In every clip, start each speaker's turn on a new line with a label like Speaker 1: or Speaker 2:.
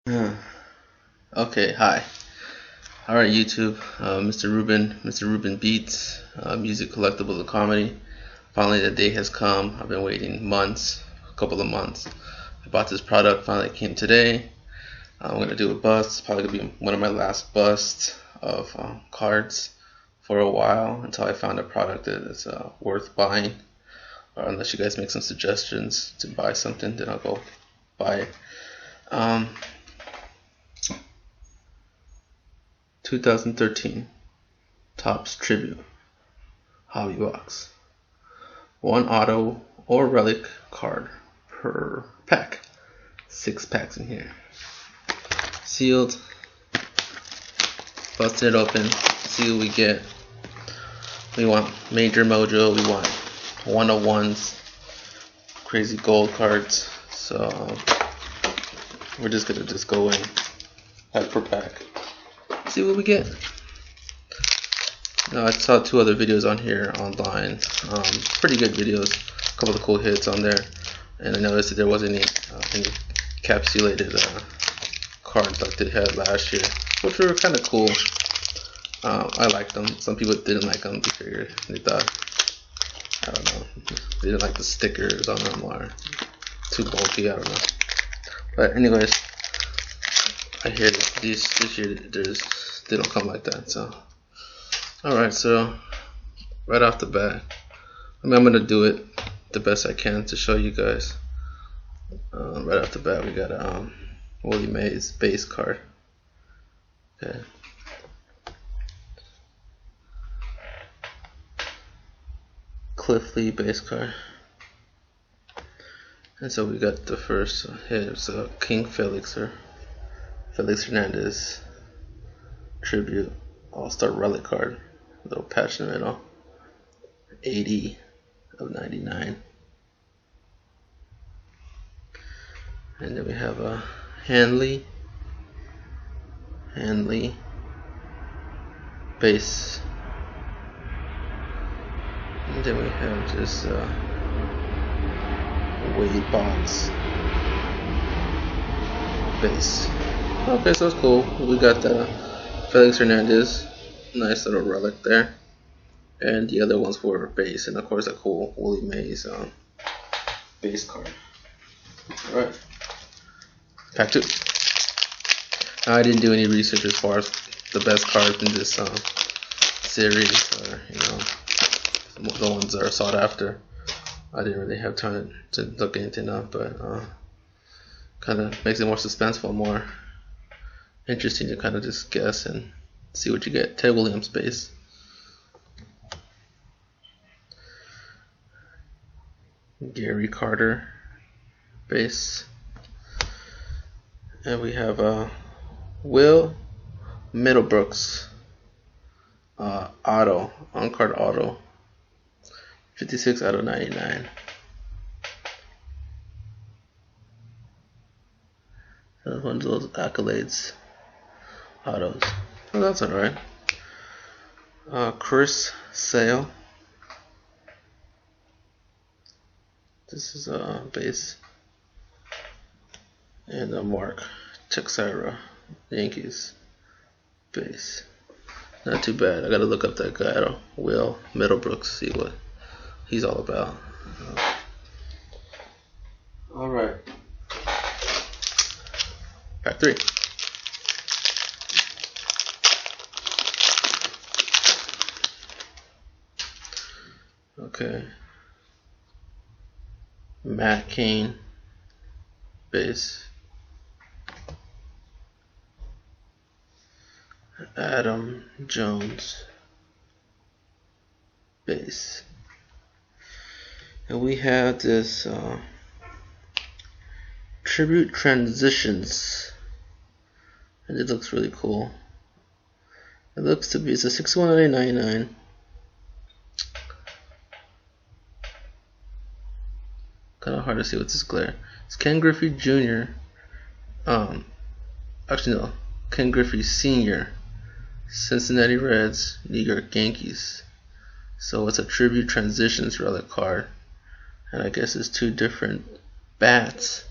Speaker 1: Huh. Okay, hi. Alright, YouTube. Mr. Ruben Beats, music collectibles and comedy. Finally, the day has come. I've been waiting months, a couple of months. I bought this product, finally came today. I'm going to do a bust. Probably going to be one of my last busts of cards for a while until I found a product that is worth buying. Or unless you guys make some suggestions to buy something, then I'll go buy it. 2013 Topps Tribute Hobby Box. One auto or relic card per pack. 6 packs in here. Sealed. Busted it open. See what we get. We want Major Mojo. We want 101s. Crazy gold cards. So we're just gonna go in pack per pack. See what we get. Now, I saw 2 other videos on here online. Pretty good videos. A couple of cool hits on there. And I noticed that there wasn't any encapsulated cards like they had last year, which were kind of cool. I liked them. Some people didn't like them. They thought, I don't know, they didn't like the stickers on them or too bulky. I don't know. But anyways, I hear that this year they don't come like that. So, alright, so right off the bat, I'm gonna do it the best I can to show you guys. Right off the bat, we got a Willie Mays base card. Okay. Cliff Lee base card. And so we got the first hit. It's King Felix Hernandez Tribute All-Star Relic card. A little patch in the middle. 80 of 99. And then we have a Hanley base. And then we have just Wade Box base. Okay, so it's cool. We got the Felix Hernandez, nice little relic there, and the other ones were base, and of course a cool Willie Mays base card. Alright, pack 2. Now, I didn't do any research as far as the best cards in this series, or the ones that are sought after. I didn't really have time to look anything up, but kind of makes it more suspenseful, more interesting to kind of just guess and see what you get. Ted Williams base. Gary Carter base. And we have Will Middlebrooks auto, on-card auto. 56 out of 99. That's one of those accolades autos. Oh, that's alright. Chris Sale. This is a base. And Mark Teixeira, Yankees base. Not too bad. I gotta look up that guy, Will Middlebrooks, see what he's all about. Alright. Pack 3. Okay. Matt Cain base. Adam Jones base. And we have this Tribute Transitions, and it looks really cool. It looks to be, it's a 61 out of 99. Kind of hard to see with this glare. It's Ken Griffey Jr. Actually no, Ken Griffey Sr. Cincinnati Reds, New York Yankees. So it's a Tribute Transitions relic card. And I guess it's 2 different bats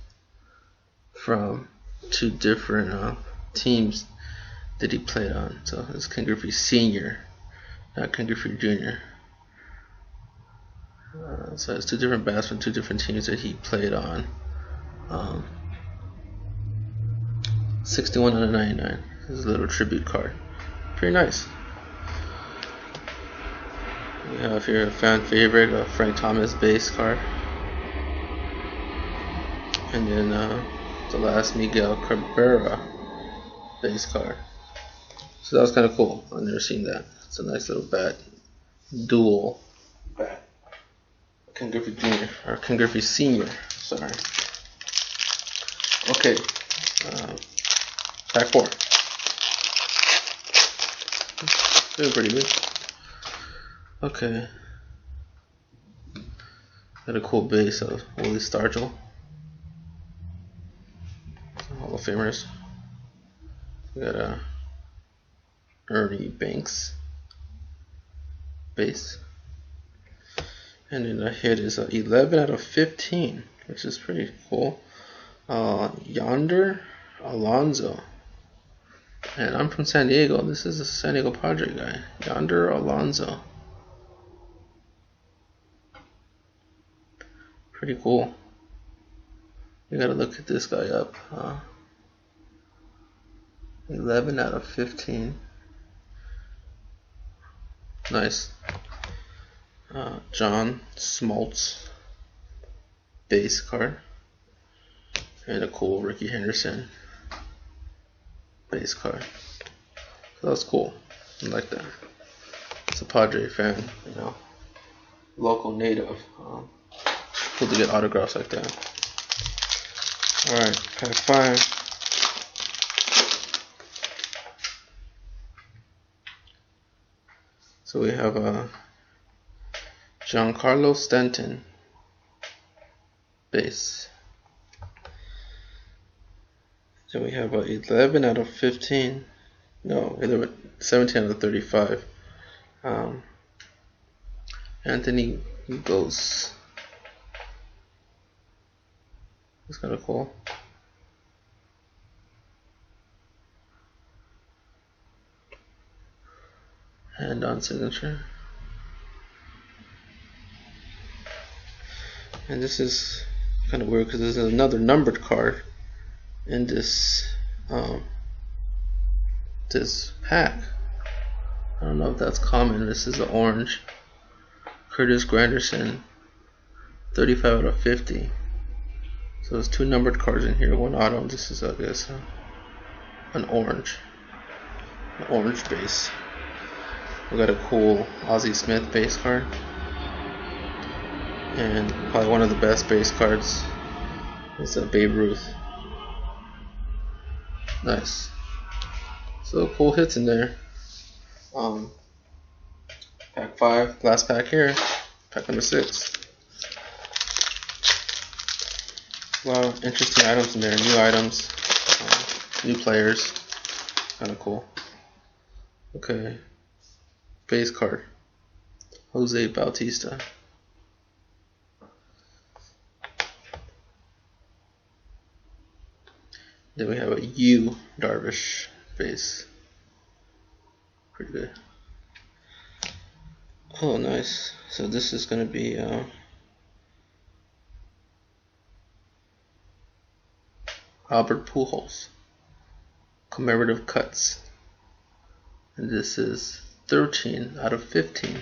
Speaker 1: from two different teams that he played on. So it's Ken Griffey Sr., not Ken Griffey Jr. So it's two different bats from two different teams that he played on. 61 out of 99. This is a little tribute card. Pretty nice. We have here a fan favorite, a Frank Thomas base card. And then the last Miguel Cabrera base card. So that was kind of cool. I've never seen that. It's a nice little bat. Dual bat. Ken Griffey Jr. or Ken Griffey Sr. Sorry. Okay. Pack 4. Doing pretty good. Okay. Got a cool base of Willie Stargell. Hall of Famers. We got a Ernie Banks base. And then the hit is 11 out of 15, which is pretty cool. Yonder Alonso. And I'm from San Diego. This is a San Diego Padre guy. Yonder Alonso. Pretty cool. You gotta look at this guy up. 11 out of 15. Nice. John Smoltz base card. And a cool Ricky Henderson base card. So that's cool. I like that. It's a Padre fan, you know. Local native. Cool to get autographs like that. Alright, pack 5. So we have Giancarlo Stanton base. So we have 11 out of 15. No, 17 out of 35. Anthony Gose. That's kind of cool. Hand on signature. And this is kind of weird because there's another numbered card in this this pack. I don't know if that's common. This is the orange Curtis Granderson 35 out of 50. So there's two numbered cards in here, one auto. This is, I guess, an orange base. We got a cool Ozzie Smith base card, and probably one of the best base cards is a Babe Ruth. Nice. So cool hits in there. Pack 5, last pack here, pack number 6. A lot of interesting items in there, new items, new players, kind of cool. Okay, base card, Jose Bautista. Then we have a Yu Darvish base, pretty good. Oh, nice. So this is going to be Albert Pujols commemorative cuts, and this is 13 out of 15.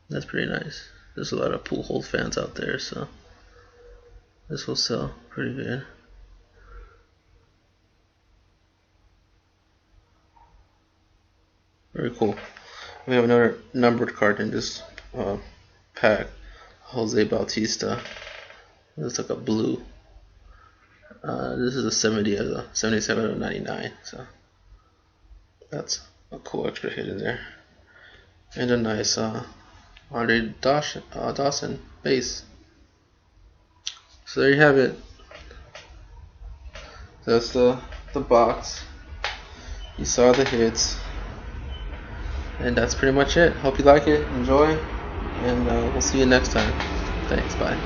Speaker 1: That's pretty nice. There's a lot of Pujols fans out there, so this will sell pretty good. Very cool. We have another numbered card in this pack, Jose Bautista. It's like a blue. This is a 77 out of 99. So that's a cool extra hit in there, and a nice Andre Dawson base. So there you have it. That's the box. You saw the hits. And that's pretty much it. Hope you like it, enjoy, and we'll see you next time. Thanks, bye.